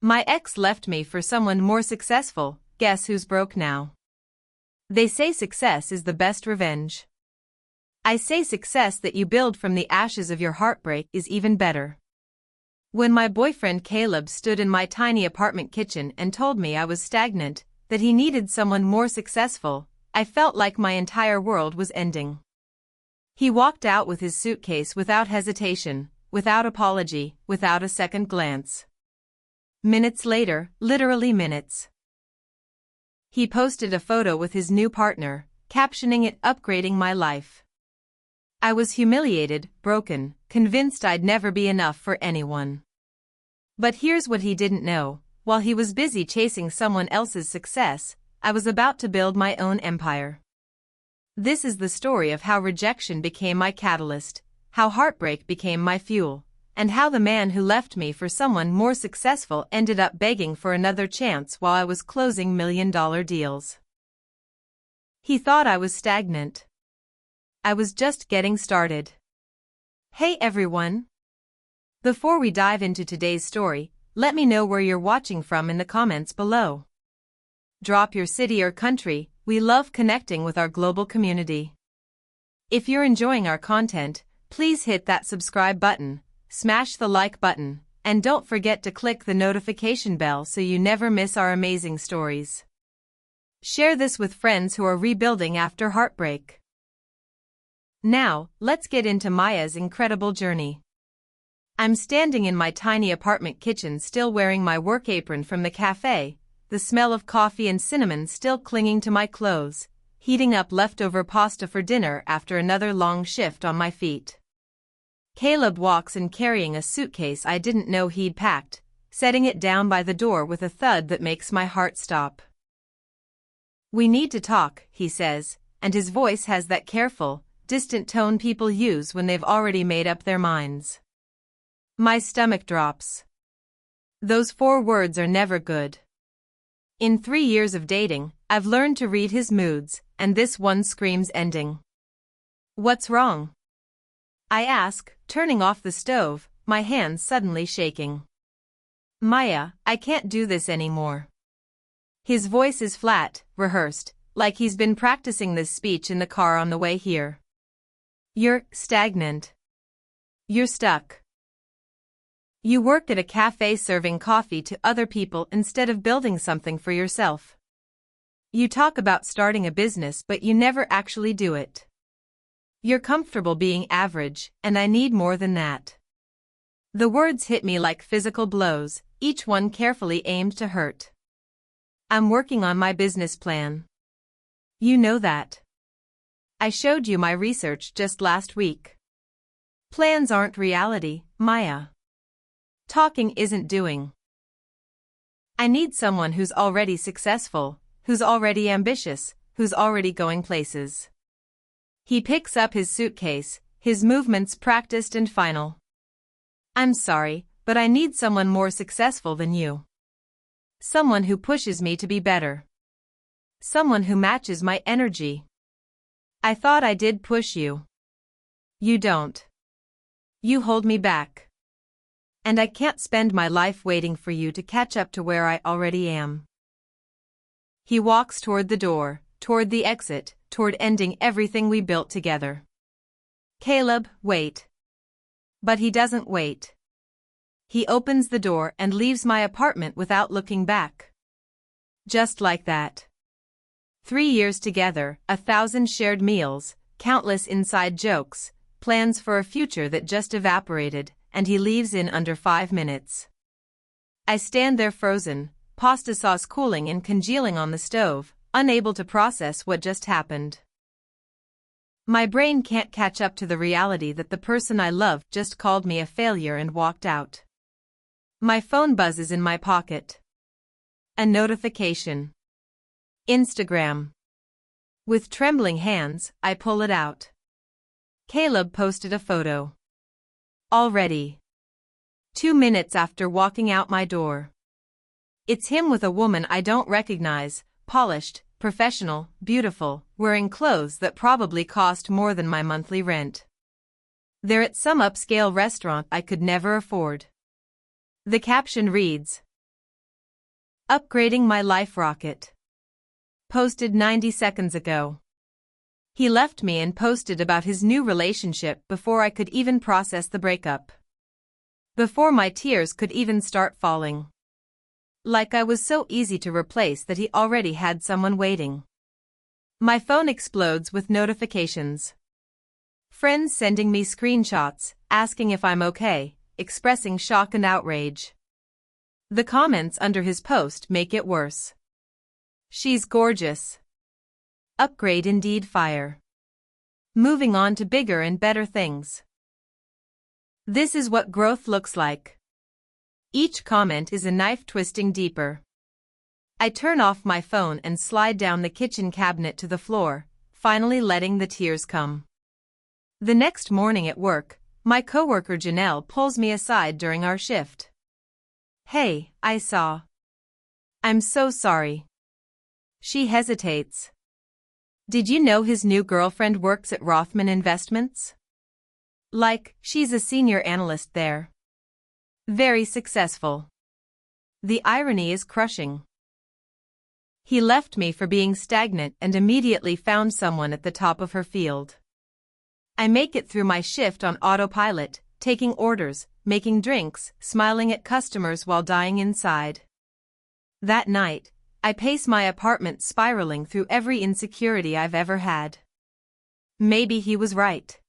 My ex left me for someone more successful. Guess who's broke now? They say success is the best revenge. I say success that you build from the ashes of your heartbreak is even better. When my boyfriend Caleb stood in my tiny apartment kitchen and told me I was stagnant, that he needed someone more successful, I felt like my entire world was ending. He walked out with his suitcase without hesitation, without apology, without a second glance. Minutes later, literally minutes, he posted a photo with his new partner, captioning it "Upgrading my life." I was humiliated, broken, convinced I'd never be enough for anyone. But here's what he didn't know: while he was busy chasing someone else's success, I was about to build my own empire. This is the story of how rejection became my catalyst, how heartbreak became my fuel, and how the man who left me for someone more successful ended up begging for another chance while I was closing million-dollar deals. He thought I was stagnant. I was just getting started. Hey everyone! Before we dive into today's story, let me know where you're watching from in the comments below. Drop your city or country. We love connecting with our global community. If you're enjoying our content, please hit that subscribe button, smash the like button, and don't forget to click the notification bell so you never miss our amazing stories. Share this with friends who are rebuilding after heartbreak. Now, let's get into Maya's incredible journey. I'm standing in my tiny apartment kitchen still wearing my work apron from the cafe, the smell of coffee and cinnamon still clinging to my clothes, heating up leftover pasta for dinner after another long shift on my feet. Caleb walks in carrying a suitcase I didn't know he'd packed, setting it down by the door with a thud that makes my heart stop. "We need to talk," he says, and his voice has that careful, distant tone people use when they've already made up their minds. My stomach drops. Those 4 words are never good. In 3 years of dating, I've learned to read his moods, and this one screams ending. "What's wrong?" I ask, turning off the stove, my hands suddenly shaking. "Maya, I can't do this anymore." His voice is flat, rehearsed, like he's been practicing this speech in the car on the way here. "You're stagnant. You're stuck. You work at a cafe serving coffee to other people instead of building something for yourself. You talk about starting a business but you never actually do it. You're comfortable being average, and I need more than that." The words hit me like physical blows, each one carefully aimed to hurt. "I'm working on my business plan. You know that. I showed you my research just last week. Plans aren't reality, Maya. Talking isn't doing. I need someone who's already successful, who's already ambitious, who's already going places." He picks up his suitcase, his movements practiced and final. "I'm sorry, but I need someone more successful than you. Someone who pushes me to be better. Someone who matches my energy." "I thought I did push you." "You don't. You hold me back. And I can't spend my life waiting for you to catch up to where I already am." He walks toward the door, toward the exit, toward ending everything we built together. "Caleb, wait." But he doesn't wait. He opens the door and leaves my apartment without looking back. Just like that. 3 years together, 1,000 shared meals, countless inside jokes, plans for a future that just evaporated, and he leaves in under 5 minutes. I stand there frozen, pasta sauce cooling and congealing on the stove, unable to process what just happened. My brain can't catch up to the reality that the person I love just called me a failure and walked out. My phone buzzes in my pocket. A notification. Instagram. With trembling hands, I pull it out. Caleb posted a photo. Already. 2 minutes after walking out my door. It's him with a woman I don't recognize, polished, professional, beautiful, wearing clothes that probably cost more than my monthly rent. They're at some upscale restaurant I could never afford. The caption reads, Upgrading my life rocket. Posted 90 seconds ago. He left me and posted about his new relationship before I could even process the breakup. Before my tears could even start falling. Like I was so easy to replace that he already had someone waiting. My phone explodes with notifications. Friends sending me screenshots, asking if I'm okay, expressing shock and outrage. The comments under his post make it worse. She's gorgeous. Upgrade indeed fire. Moving on to bigger and better things. This is what growth looks like. Each comment is a knife twisting deeper. I turn off my phone and slide down the kitchen cabinet to the floor, finally letting the tears come. The next morning at work, my coworker Janelle pulls me aside during our shift. Hey, I saw. I'm so sorry. She hesitates. Did you know his new girlfriend works at Rothman Investments? Like, she's a senior analyst there. Very successful. The irony is crushing. He left me for being stagnant and immediately found someone at the top of her field. I make it through my shift on autopilot, taking orders, making drinks, smiling at customers while dying inside. That night, I pace my apartment spiraling through every insecurity I've ever had. Maybe he was right.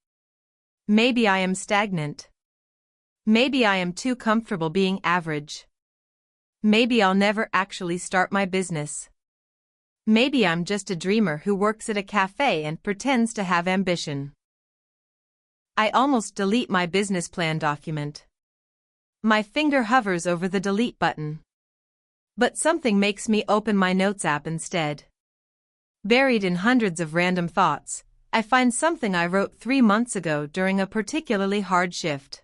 Maybe I am stagnant. Maybe I am too comfortable being average. Maybe I'll never actually start my business. Maybe I'm just a dreamer who works at a cafe and pretends to have ambition. I almost delete my business plan document. My finger hovers over the delete button. But something makes me open my notes app instead. Buried in hundreds of random thoughts, I find something I wrote 3 months ago during a particularly hard shift.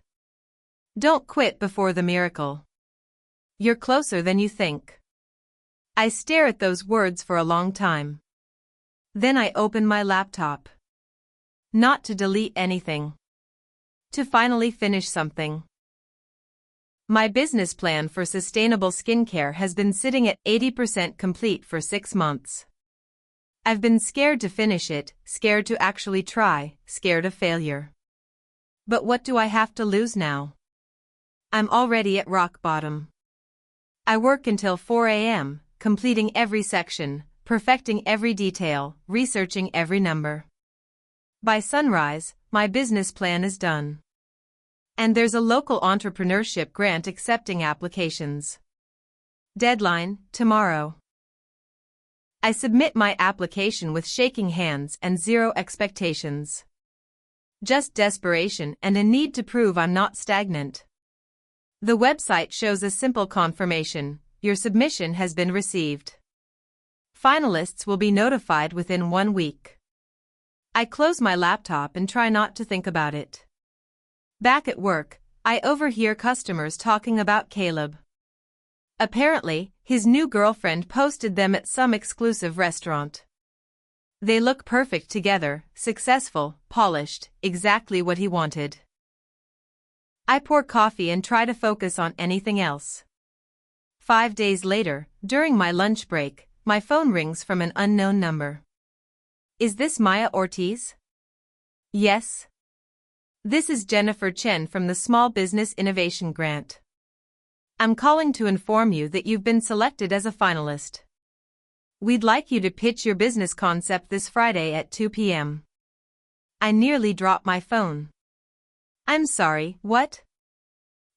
Don't quit before the miracle. You're closer than you think. I stare at those words for a long time. Then I open my laptop. Not to delete anything. To finally finish something. My business plan for sustainable skincare has been sitting at 80% complete for 6 months. I've been scared to finish it, scared to actually try, scared of failure. But what do I have to lose now? I'm already at rock bottom. I work until 4 a.m., completing every section, perfecting every detail, researching every number. By sunrise, my business plan is done. And there's a local entrepreneurship grant accepting applications. Deadline, tomorrow. I submit my application with shaking hands and zero expectations. Just desperation and a need to prove I'm not stagnant. The website shows a simple confirmation: your submission has been received. Finalists will be notified within 1 week. I close my laptop and try not to think about it. Back at work, I overhear customers talking about Caleb. Apparently, his new girlfriend posted them at some exclusive restaurant. They look perfect together, successful, polished, exactly what he wanted. I pour coffee and try to focus on anything else. 5 days later, during my lunch break, my phone rings from an unknown number. Is this Maya Ortiz? Yes. This is Jennifer Chen from the Small Business Innovation Grant. I'm calling to inform you that you've been selected as a finalist. We'd like you to pitch your business concept this Friday at 2 p.m. I nearly dropped my phone. I'm sorry, what?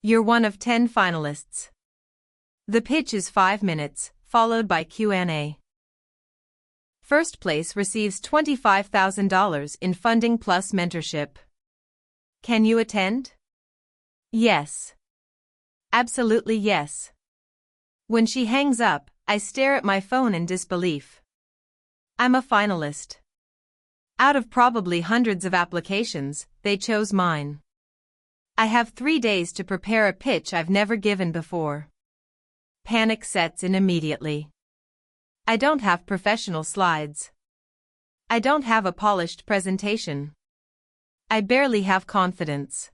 You're one of 10 finalists. The pitch is 5 minutes, followed by Q&A. First place receives $25,000 in funding plus mentorship. Can you attend? Yes. Absolutely yes. When she hangs up, I stare at my phone in disbelief. I'm a finalist. Out of probably hundreds of applications, they chose mine. I have 3 days to prepare a pitch I've never given before. Panic sets in immediately. I don't have professional slides. I don't have a polished presentation. I barely have confidence.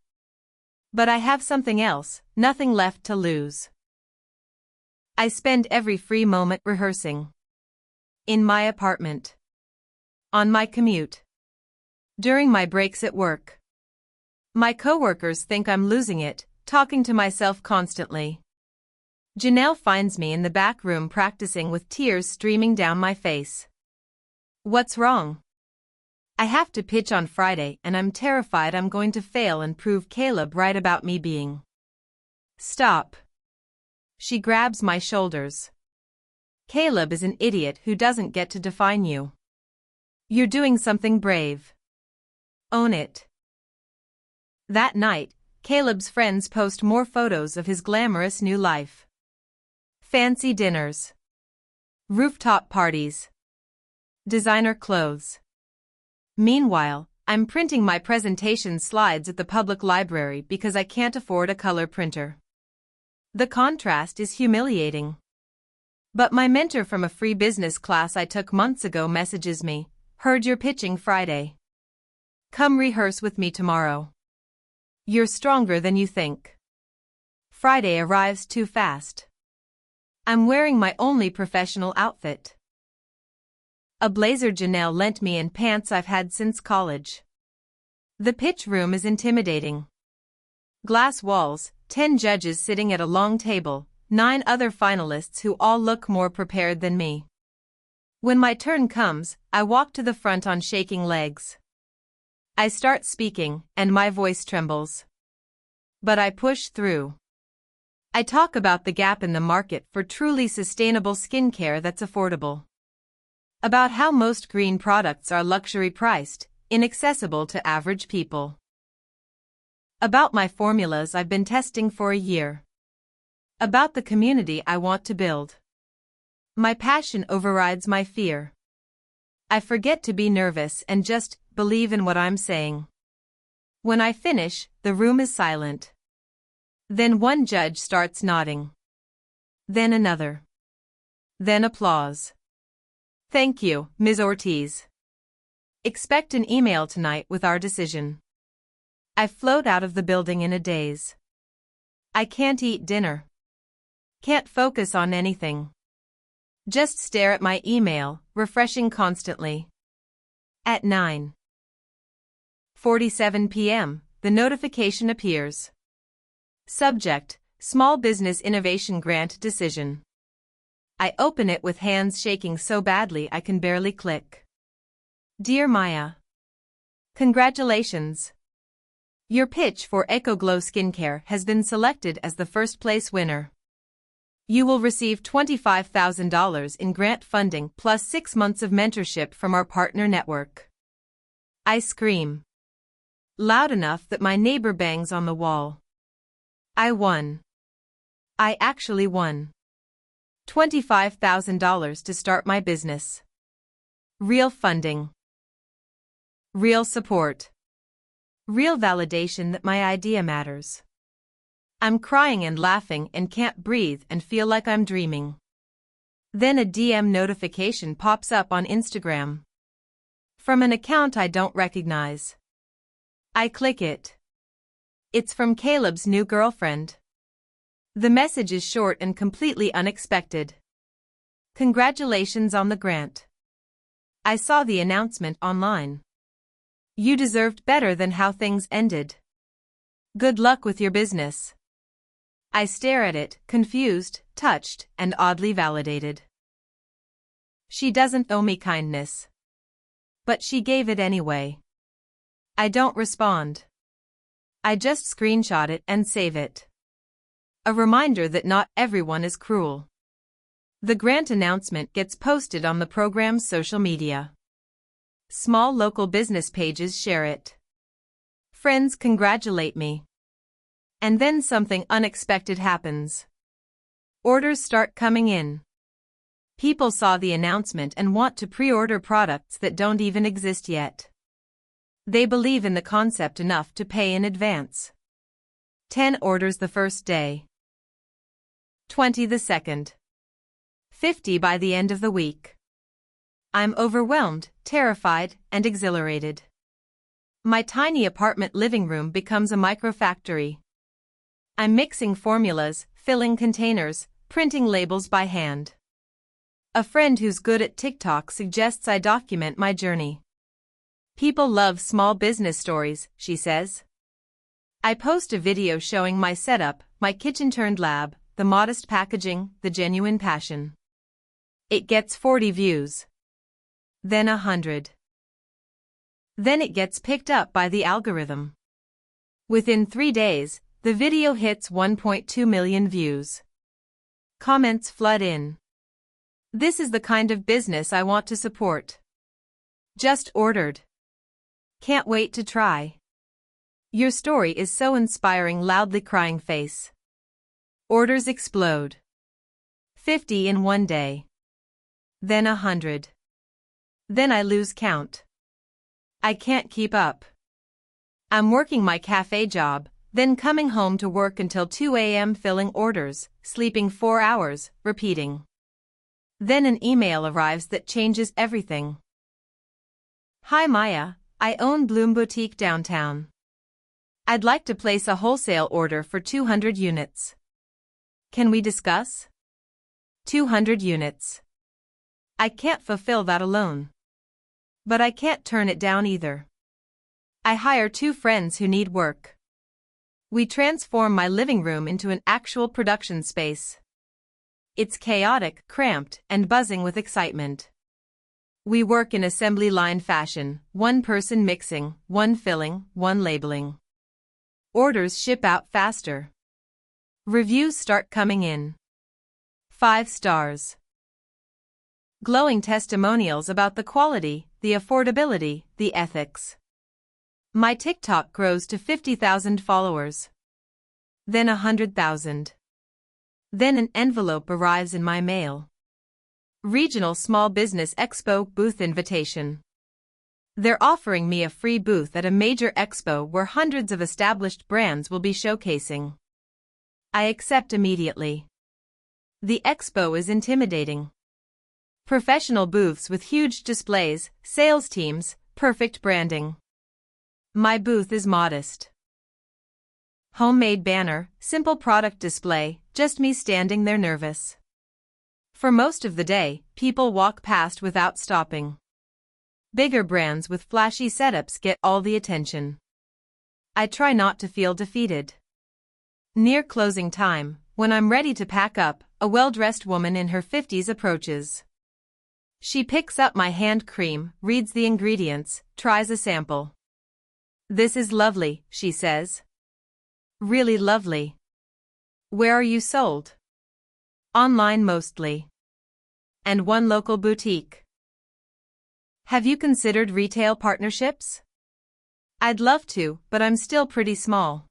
But I have something else, nothing left to lose. I spend every free moment rehearsing. In my apartment. On my commute. During my breaks at work. My coworkers think I'm losing it, talking to myself constantly. Janelle finds me in the back room practicing with tears streaming down my face. What's wrong? I have to pitch on Friday and I'm terrified I'm going to fail and prove Caleb right about me being. Stop. She grabs my shoulders. Caleb is an idiot who doesn't get to define you. You're doing something brave. Own it. That night, Caleb's friends post more photos of his glamorous new life. Fancy dinners. Rooftop parties. Designer clothes. Meanwhile, I'm printing my presentation slides at the public library because I can't afford a color printer. The contrast is humiliating. But my mentor from a free business class I took months ago messages me, "Heard you're pitching Friday. Come rehearse with me tomorrow. You're stronger than you think." Friday arrives too fast. I'm wearing my only professional outfit. A blazer Janelle lent me and pants I've had since college. The pitch room is intimidating. Glass walls, 10 judges sitting at a long table, 9 other finalists who all look more prepared than me. When my turn comes, I walk to the front on shaking legs. I start speaking, and my voice trembles. But I push through. I talk about the gap in the market for truly sustainable skincare that's affordable. About how most green products are luxury priced, inaccessible to average people. About my formulas I've been testing for a year. About the community I want to build. My passion overrides my fear. I forget to be nervous and just believe in what I'm saying. When I finish, the room is silent. Then one judge starts nodding. Then another. Then applause. Thank you, Ms. Ortiz. Expect an email tonight with our decision. I float out of the building in a daze. I can't eat dinner. Can't focus on anything. Just stare at my email, refreshing constantly. At 9:47 p.m., the notification appears. Subject: Small Business Innovation Grant Decision. I open it with hands shaking so badly I can barely click. Dear Maya. Congratulations. Your pitch for EcoGlow Skincare has been selected as the first place winner. You will receive $25,000 in grant funding plus 6 months of mentorship from our partner network. I scream. Loud enough that my neighbor bangs on the wall. I won. I actually won. $25,000 to start my business. Real funding. Real support. Real validation that my idea matters. I'm crying and laughing and can't breathe and feel like I'm dreaming. Then a DM notification pops up on Instagram. From an account I don't recognize. I click it. It's from Caleb's new girlfriend. The message is short and completely unexpected. Congratulations on the grant. I saw the announcement online. You deserved better than how things ended. Good luck with your business. I stare at it, confused, touched, and oddly validated. She doesn't owe me kindness. But she gave it anyway. I don't respond. I just screenshot it and save it. A reminder that not everyone is cruel. The grant announcement gets posted on the program's social media. Small local business pages share it. Friends congratulate me. And then something unexpected happens. Orders start coming in. People saw the announcement and want to pre-order products that don't even exist yet. They believe in the concept enough to pay in advance. 10 orders the first day. 20 the second. 50 by the end of the week. I'm overwhelmed, terrified, and exhilarated. My tiny apartment living room becomes a microfactory. I'm mixing formulas, filling containers, printing labels by hand. A friend who's good at TikTok suggests I document my journey. People love small business stories, she says. I post a video showing my setup, my kitchen-turned-lab, the modest packaging, the genuine passion. It gets 40 views. Then 100. Then it gets picked up by the algorithm. Within 3 days, the video hits 1.2 million views. Comments flood in. This is the kind of business I want to support. Just ordered. Can't wait to try. Your story is so inspiring, loudly crying face. Orders explode. 50 in one day. Then 100. Then I lose count. I can't keep up. I'm working my cafe job, then coming home to work until 2 a.m. filling orders, sleeping 4 hours, repeating. Then an email arrives that changes everything. Hi Maya, I own Bloom Boutique downtown. I'd like to place a wholesale order for 200 units. Can we discuss? 200 units. I can't fulfill that alone. But I can't turn it down either. I hire 2 friends who need work. We transform my living room into an actual production space. It's chaotic, cramped, and buzzing with excitement. We work in assembly line fashion, 1 person mixing, 1 filling, 1 labeling. Orders ship out faster. Reviews start coming in. 5 stars. Glowing testimonials about the quality, the affordability, the ethics. My TikTok grows to 50,000 followers. Then 100,000. Then an envelope arrives in my mail. Regional Small Business Expo booth invitation. They're offering me a free booth at a major expo where hundreds of established brands will be showcasing. I accept immediately. The expo is intimidating. Professional booths with huge displays, sales teams, perfect branding. My booth is modest. Homemade banner, simple product display, just me standing there nervous. For most of the day, people walk past without stopping. Bigger brands with flashy setups get all the attention. I try not to feel defeated. Near closing time, when I'm ready to pack up, a well-dressed woman in her 50s approaches. She picks up my hand cream, reads the ingredients, tries a sample. This is lovely, she says. Really lovely. Where are you sold? Online mostly. And 1 local boutique. Have you considered retail partnerships? I'd love to, but I'm still pretty small.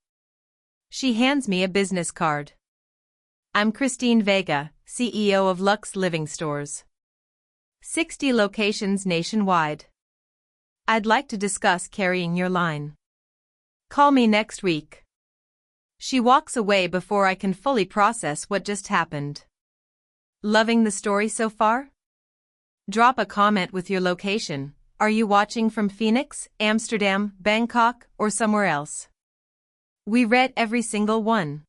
She hands me a business card. I'm Christine Vega, CEO of Luxe Living Stores. 60 locations nationwide. I'd like to discuss carrying your line. Call me next week. She walks away before I can fully process what just happened. Loving the story so far? Drop a comment with your location. Are you watching from Phoenix, Amsterdam, Bangkok, or somewhere else? We read every single one.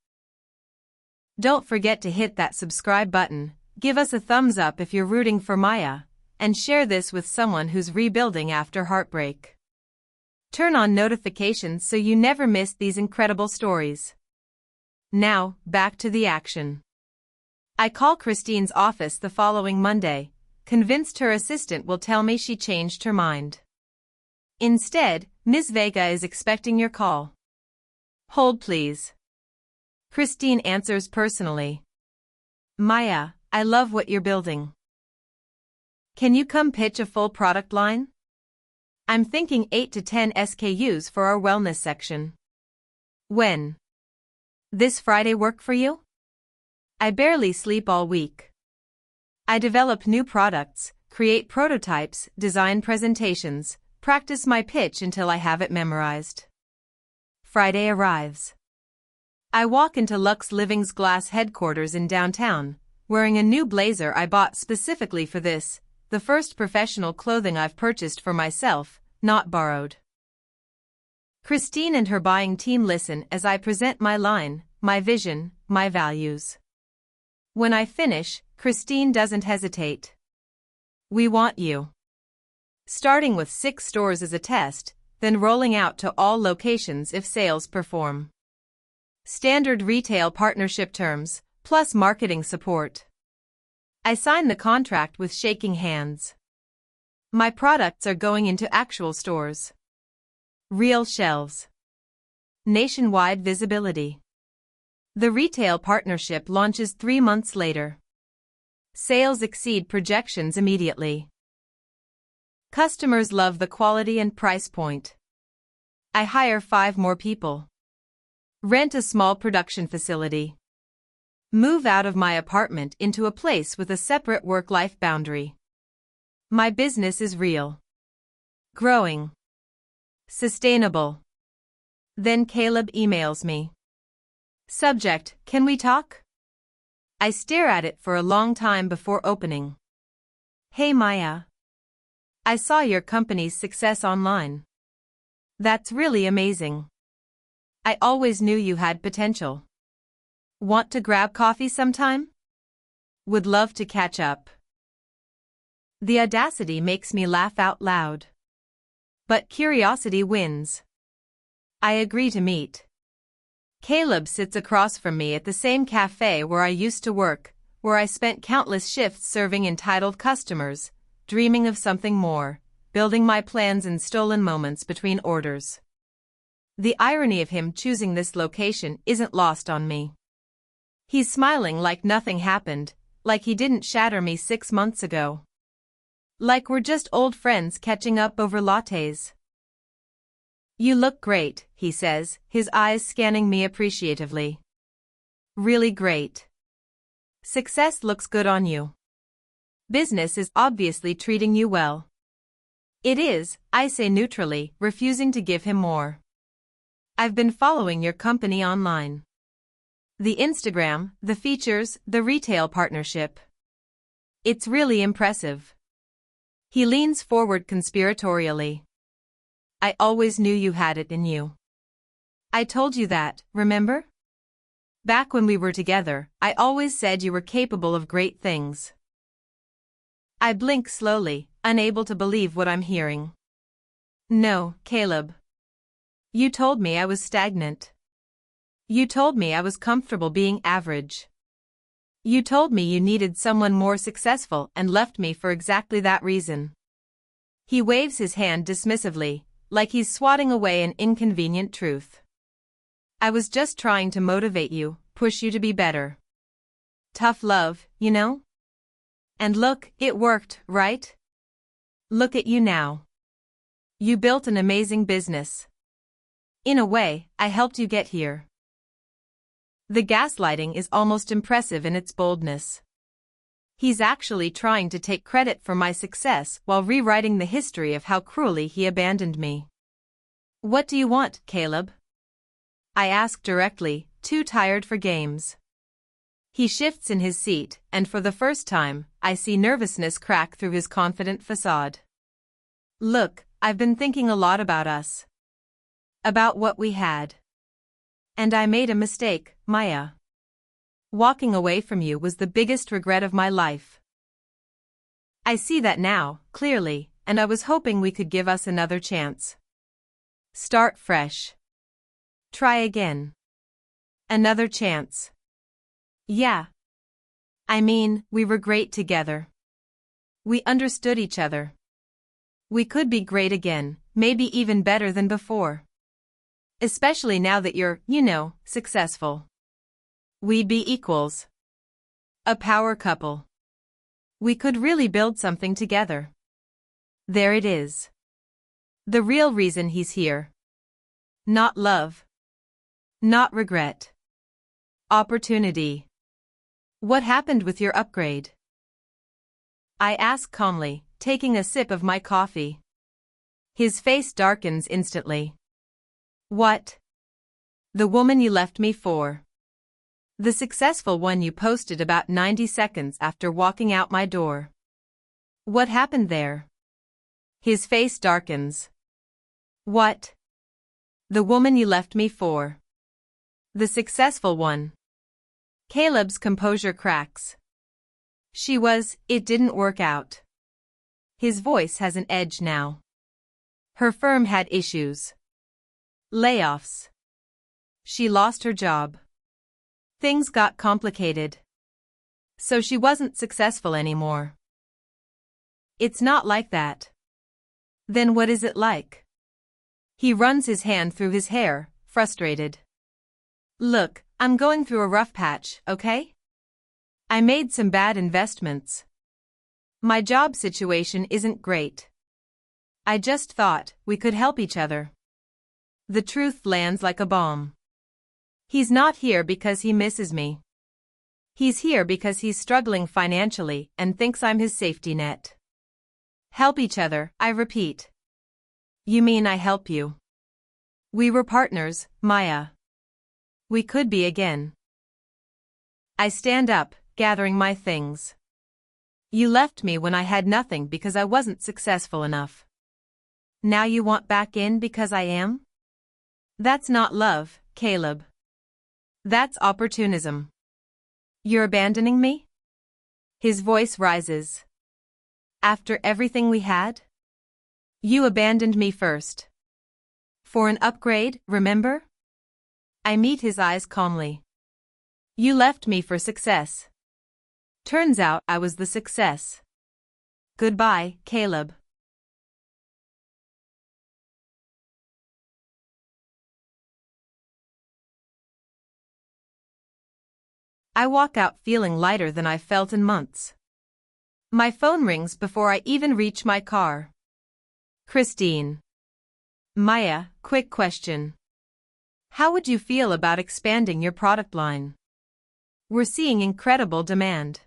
Don't forget to hit that subscribe button, give us a thumbs up if you're rooting for Maya, and share this with someone who's rebuilding after heartbreak. Turn on notifications so you never miss these incredible stories. Now, back to the action. I call Christine's office the following Monday, convinced her assistant will tell me she changed her mind. Instead, Ms. Vega is expecting your call. Hold please. Christine answers personally. Maya, I love what you're building. Can you come pitch a full product line? I'm thinking 8 to 10 SKUs for our wellness section. When? This Friday work for you? I barely sleep all week. I develop new products, create prototypes, design presentations, practice my pitch until I have it memorized. Friday arrives. I walk into Luxe Living's glass headquarters in downtown, wearing a new blazer I bought specifically for this, the first professional clothing I've purchased for myself, not borrowed. Christine and her buying team listen as I present my line, my vision, my values. When I finish, Christine doesn't hesitate. We want you. Starting with 6 stores as a test, then rolling out to all locations if sales perform. Standard retail partnership terms, plus marketing support. I sign the contract with shaking hands. My products are going into actual stores. Real shelves. Nationwide visibility. The retail partnership launches 3 months later. Sales exceed projections immediately. Customers love the quality and price point. I hire 5 more people. Rent a small production facility. Move out of my apartment into a place with a separate work-life boundary. My business is real. Growing. Sustainable. Then Caleb emails me. Subject, can we talk? I stare at it for a long time before opening. Hey Maya. I saw your company's success online. That's really amazing. I always knew you had potential. Want to grab coffee sometime? Would love to catch up. The audacity makes me laugh out loud. But curiosity wins. I agree to meet. Caleb sits across from me at the same cafe where I used to work, where I spent countless shifts serving entitled customers, dreaming of something more, building my plans in stolen moments between orders. The irony of him choosing this location isn't lost on me. He's smiling like nothing happened, like he didn't shatter me 6 months ago. Like we're just old friends catching up over lattes. You look great, he says, his eyes scanning me appreciatively. Really great. Success looks good on you. Business is obviously treating you well. It is, I say neutrally, refusing to give him more. I've been following your company online. The Instagram, the features, the retail partnership. It's really impressive. He leans forward conspiratorially. I always knew you had it in you. I told you that, remember? Back when we were together, I always said you were capable of great things. I blink slowly, unable to believe what I'm hearing. No, Caleb. You told me I was stagnant. You told me I was comfortable being average. You told me you needed someone more successful and left me for exactly that reason. He waves his hand dismissively, like he's swatting away an inconvenient truth. I was just trying to motivate you, push you to be better. Tough love, you know? And look, it worked, right? Look at you now. You built an amazing business. In a way, I helped you get here. The gaslighting is almost impressive in its boldness. He's actually trying to take credit for my success while rewriting the history of how cruelly he abandoned me. What do you want, Caleb? I ask directly, too tired for games. He shifts in his seat, and for the first time, I see nervousness crack through his confident facade. Look, I've been thinking a lot about us. About what we had. And I made a mistake, Maya. Walking away from you was the biggest regret of my life. I see that now, clearly, and I was hoping we could give us another chance. Start fresh. Try again. Another chance. Yeah. I mean, we were great together. We understood each other. We could be great again, maybe even better than before. Especially now that you're, successful. We'd be equals. A power couple. We could really build something together. There it is. The real reason he's here. Not love. Not regret. Opportunity. What happened with your upgrade? I ask calmly, taking a sip of my coffee. His face darkens instantly. What? The woman you left me for. The successful one you posted about 90 seconds after walking out my door. What happened there? His face darkens. What? The woman you left me for. The successful one. Caleb's composure cracks. It didn't work out. His voice has an edge now. Her firm had issues. Layoffs. She lost her job. Things got complicated. So she wasn't successful anymore. It's not like that. Then what is it like? He runs his hand through his hair, frustrated. Look, I'm going through a rough patch, okay? I made some bad investments. My job situation isn't great. I just thought we could help each other. The truth lands like a bomb. He's not here because he misses me. He's here because he's struggling financially and thinks I'm his safety net. Help each other, I repeat. You mean I help you? We were partners, Maya. We could be again. I stand up, gathering my things. You left me when I had nothing because I wasn't successful enough. Now you want back in because I am? That's not love, Caleb. That's opportunism. You're abandoning me? His voice rises. After everything we had? You abandoned me first. For an upgrade, remember? I meet his eyes calmly. You left me for success. Turns out I was the success. Goodbye, Caleb. I walk out feeling lighter than I've felt in months. My phone rings before I even reach my car. Christine. Maya, quick question. How would you feel about expanding your product line? We're seeing incredible demand.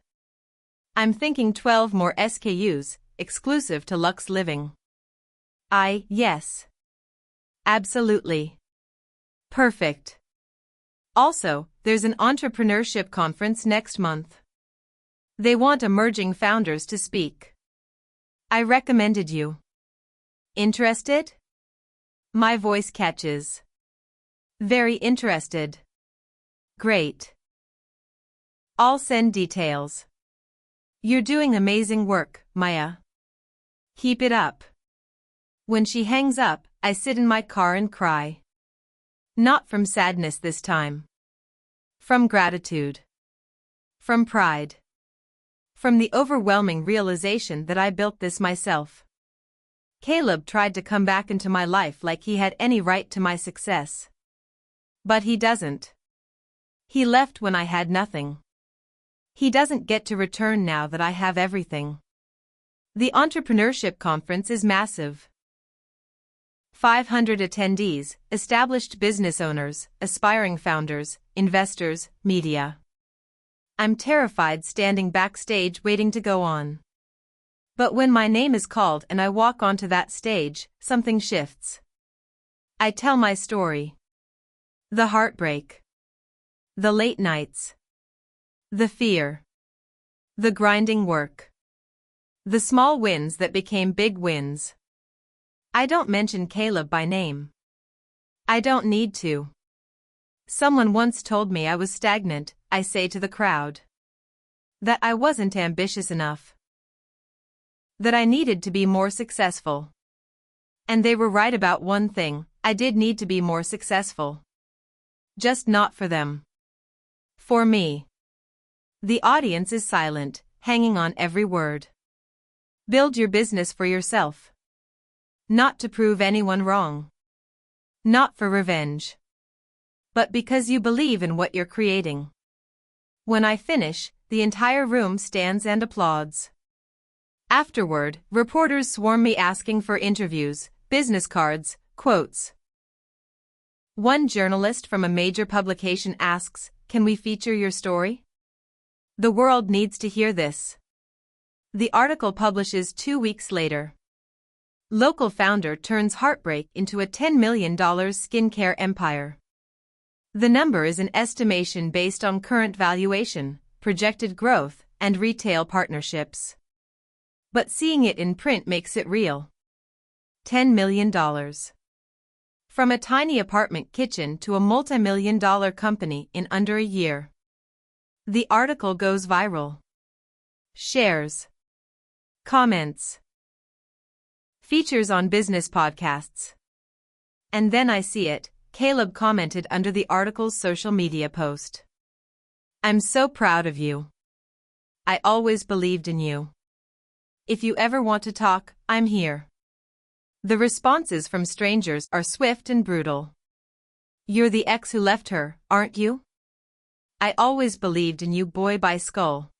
I'm thinking 12 more SKUs, exclusive to Luxe Living. Yes. Absolutely. Perfect. Also, there's an entrepreneurship conference next month. They want emerging founders to speak. I recommended you. Interested? My voice catches. Very interested. Great. I'll send details. You're doing amazing work, Maya. Keep it up. When she hangs up, I sit in my car and cry. Not from sadness this time. From gratitude. From pride. From the overwhelming realization that I built this myself. Caleb tried to come back into my life like he had any right to my success. But he doesn't. He left when I had nothing. He doesn't get to return now that I have everything. The entrepreneurship conference is massive. 500 attendees, established business owners, aspiring founders, investors, media. I'm terrified standing backstage waiting to go on. But when my name is called and I walk onto that stage, something shifts. I tell my story. The heartbreak. The late nights. The fear. The grinding work. The small wins that became big wins. I don't mention Caleb by name. I don't need to. Someone once told me I was stagnant, I say to the crowd. That I wasn't ambitious enough. That I needed to be more successful. And they were right about one thing, I did need to be more successful. Just not for them. For me. The audience is silent, hanging on every word. Build your business for yourself. Not to prove anyone wrong. Not for revenge. But because you believe in what you're creating. When I finish, the entire room stands and applauds. Afterward, reporters swarm me asking for interviews, business cards, quotes. One journalist from a major publication asks, "Can we feature your story?" The world needs to hear this. The article publishes 2 weeks later. Local founder turns Heartbreak into a $10 million skincare empire. The number is an estimation based on current valuation, projected growth, and retail partnerships. But seeing it in print makes it real. $10 million. From a tiny apartment kitchen to a multi-million-dollar company in under a year. The article goes viral. Shares. Comments. Features on business podcasts. And then I see it, Caleb commented under the article's social media post. I'm so proud of you. I always believed in you. If you ever want to talk, I'm here. The responses from strangers are swift and brutal. You're the ex who left her, aren't you? I always believed in you, boy by skull.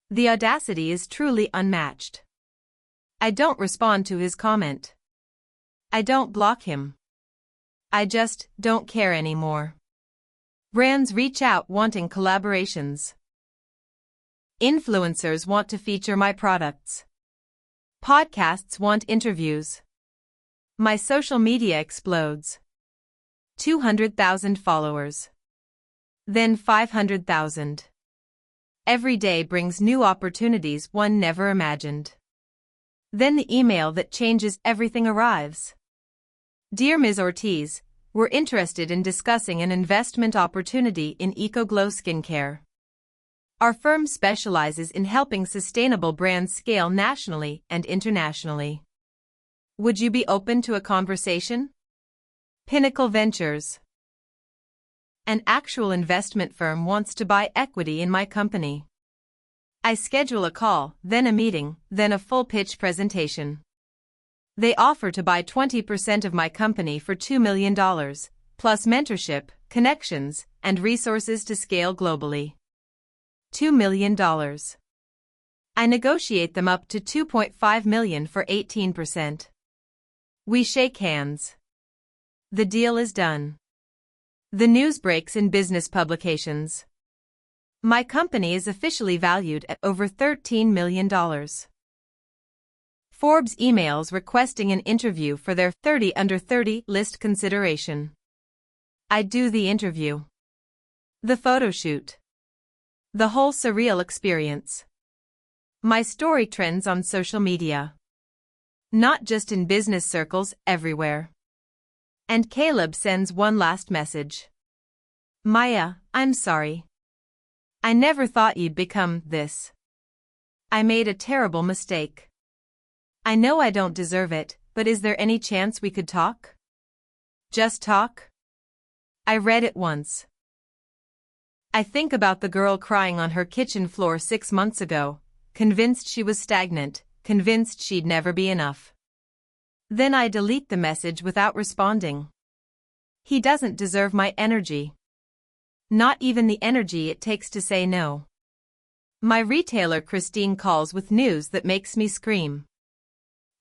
The audacity is truly unmatched. I don't respond to his comment. I don't block him. I just don't care anymore. Brands reach out wanting collaborations. Influencers want to feature my products. Podcasts want interviews. My social media explodes. 200,000 followers. Then 500,000. Every day brings new opportunities one never imagined. Then the email that changes everything arrives. Dear Ms. Ortiz, we're interested in discussing an investment opportunity in EcoGlow skincare. Our firm specializes in helping sustainable brands scale nationally and internationally. Would you be open to a conversation? Pinnacle Ventures. An actual investment firm wants to buy equity in my company. I schedule a call, then a meeting, then a full pitch presentation. They offer to buy 20% of my company for $2 million, plus mentorship, connections, and resources to scale globally. $2 million. I negotiate them up to $2.5 million for 18%. We shake hands. The deal is done. The news breaks in business publications. My company is officially valued at over $13 million. Forbes emails requesting an interview for their 30 under 30 list consideration. I do the interview. The photo shoot. The whole surreal experience. My story trends on social media. Not just in business circles, everywhere. And Caleb sends one last message. Maya, I'm sorry. I never thought you'd become this. I made a terrible mistake. I know I don't deserve it, but is there any chance we could talk? Just talk? I read it once. I think about the girl crying on her kitchen floor 6 months ago, convinced she was stagnant, convinced she'd never be enough. Then I delete the message without responding. He doesn't deserve my energy. Not even the energy it takes to say no. My retailer Christine calls with news that makes me scream.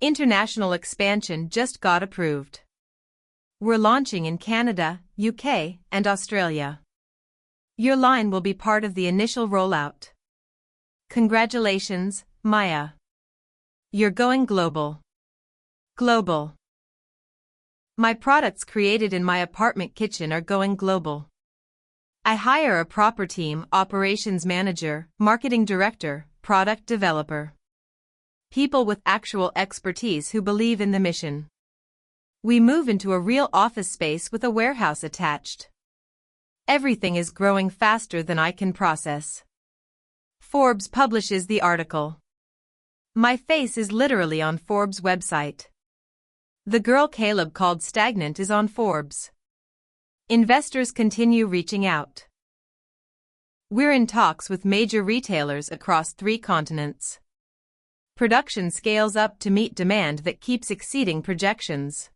International expansion just got approved. We're launching in Canada, UK, and Australia. Your line will be part of the initial rollout. Congratulations, Maya. You're going global. Global. My products created in my apartment kitchen are going global. I hire a proper team, operations manager, marketing director, product developer. People with actual expertise who believe in the mission. We move into a real office space with a warehouse attached. Everything is growing faster than I can process. Forbes publishes the article. My face is literally on Forbes' website. The girl Caleb called stagnant is on Forbes. Investors continue reaching out. We're in talks with major retailers across 3 continents. Production scales up to meet demand that keeps exceeding projections.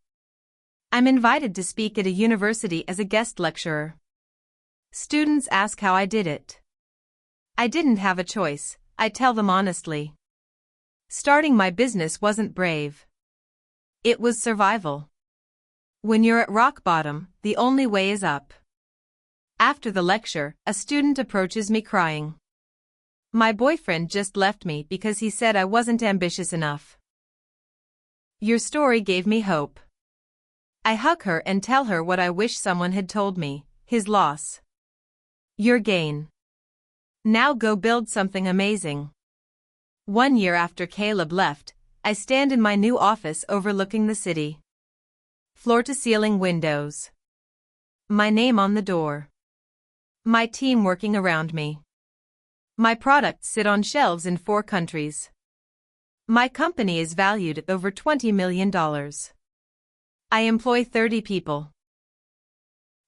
I'm invited to speak at a university as a guest lecturer. Students ask how I did it. I didn't have a choice, I tell them honestly. Starting my business wasn't brave. It was survival. When you're at rock bottom, the only way is up. After the lecture, a student approaches me crying. My boyfriend just left me because he said I wasn't ambitious enough. Your story gave me hope. I hug her and tell her what I wish someone had told me, his loss. Your gain. Now go build something amazing. 1 year after Caleb left, I stand in my new office overlooking the city. Floor-to-ceiling windows. My name on the door. My team working around me. My products sit on shelves in 4 countries. My company is valued at over $20 million. I employ 30 people.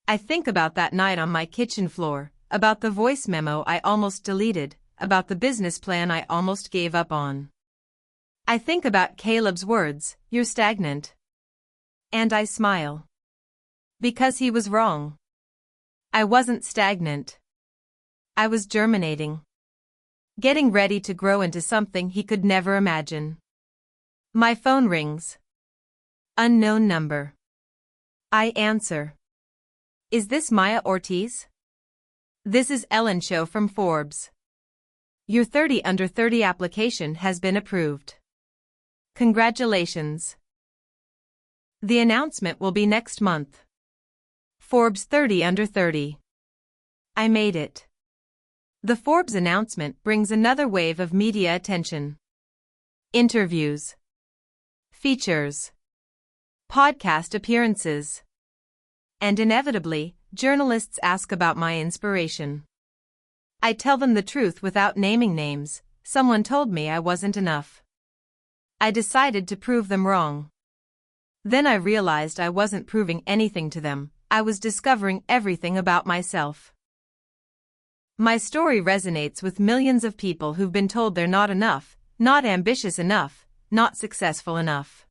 I think about that night on my kitchen floor, about the voice memo I almost deleted, about the business plan I almost gave up on. I think about Caleb's words, "You're stagnant." And I smile. Because he was wrong. I wasn't stagnant. I was germinating. Getting ready to grow into something he could never imagine. My phone rings. Unknown number. I answer. Is this Maya Ortiz? This is Ellen Cho from Forbes. Your 30 under 30 application has been approved. Congratulations. The announcement will be next month. Forbes 30 under 30. I made it. The Forbes announcement brings another wave of media attention. Interviews. Features. Podcast appearances. And inevitably, journalists ask about my inspiration. I tell them the truth without naming names. Someone told me I wasn't enough. I decided to prove them wrong. Then I realized I wasn't proving anything to them, I was discovering everything about myself. My story resonates with millions of people who've been told they're not enough, not ambitious enough, not successful enough.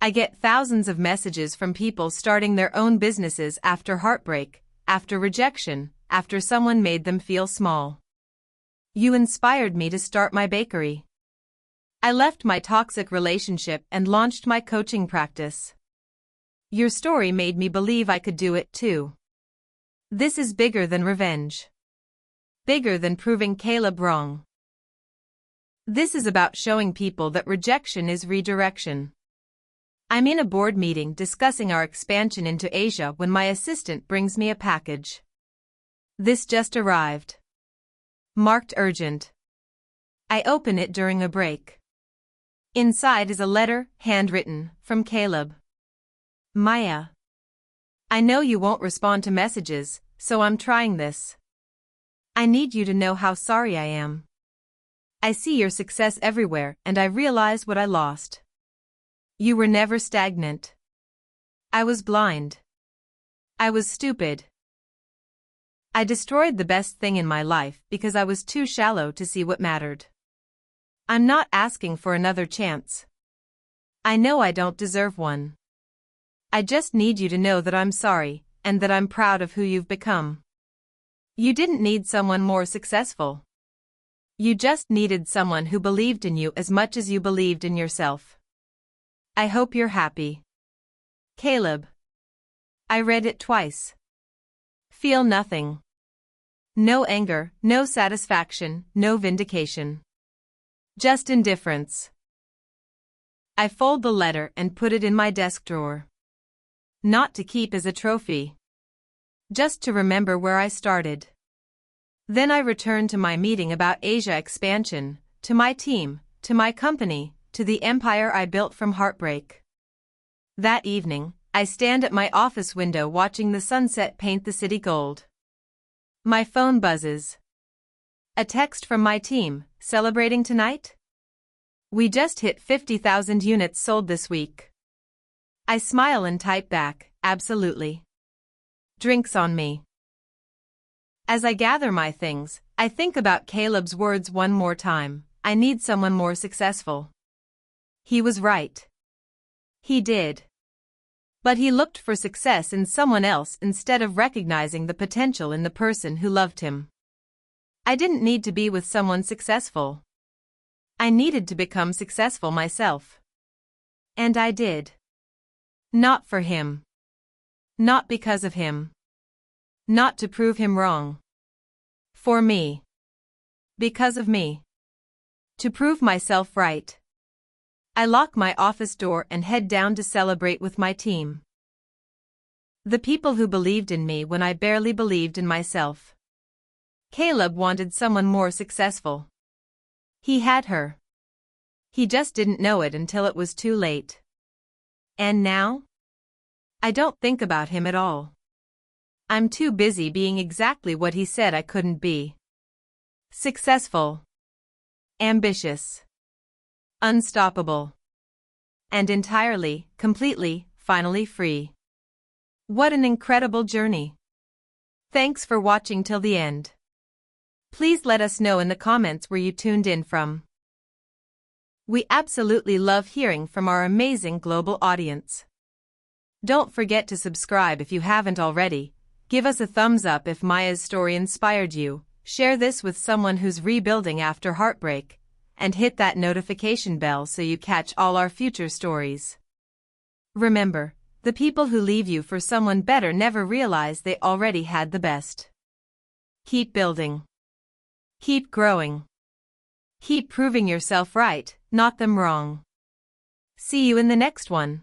I get thousands of messages from people starting their own businesses after heartbreak, after rejection, after someone made them feel small. You inspired me to start my bakery. I left my toxic relationship and launched my coaching practice. Your story made me believe I could do it too. This is bigger than revenge. Bigger than proving Caleb wrong. This is about showing people that rejection is redirection. I'm in a board meeting discussing our expansion into Asia when my assistant brings me a package. This just arrived. Marked urgent. I open it during a break. Inside is a letter, handwritten, from Caleb. Maya. I know you won't respond to messages, so I'm trying this. I need you to know how sorry I am. I see your success everywhere and I realize what I lost. You were never stagnant. I was blind. I was stupid. I destroyed the best thing in my life because I was too shallow to see what mattered. I'm not asking for another chance. I know I don't deserve one. I just need you to know that I'm sorry, and that I'm proud of who you've become. You didn't need someone more successful. You just needed someone who believed in you as much as you believed in yourself. I hope you're happy. Caleb. I read it twice. Feel nothing. No anger, no satisfaction, no vindication. Just indifference. I fold the letter and put it in my desk drawer. Not to keep as a trophy. Just to remember where I started. Then I return to my meeting about Asia expansion, to my team, to my company, to the empire I built from heartbreak. That evening, I stand at my office window watching the sunset paint the city gold. My phone buzzes. A text from my team, celebrating tonight? We just hit 50,000 units sold this week. I smile and type back, absolutely. Drinks on me. As I gather my things, I think about Caleb's words one more time. I need someone more successful. He was right. He did. But he looked for success in someone else instead of recognizing the potential in the person who loved him. I didn't need to be with someone successful. I needed to become successful myself. And I did. Not for him. Not because of him. Not to prove him wrong. For me. Because of me. To prove myself right. I lock my office door and head down to celebrate with my team. The people who believed in me when I barely believed in myself. Caleb wanted someone more successful. He had her. He just didn't know it until it was too late. And now? I don't think about him at all. I'm too busy being exactly what he said I couldn't be. successful, ambitious, unstoppable, and entirely, completely, finally free. What an incredible journey! Thanks for watching till the end. Please let us know in the comments where you tuned in from. We absolutely love hearing from our amazing global audience. Don't forget to subscribe if you haven't already, give us a thumbs up if Maya's story inspired you, share this with someone who's rebuilding after heartbreak, and hit that notification bell so you catch all our future stories. Remember, the people who leave you for someone better never realize they already had the best. Keep building. Keep growing. Keep proving yourself right, not them wrong. See you in the next one.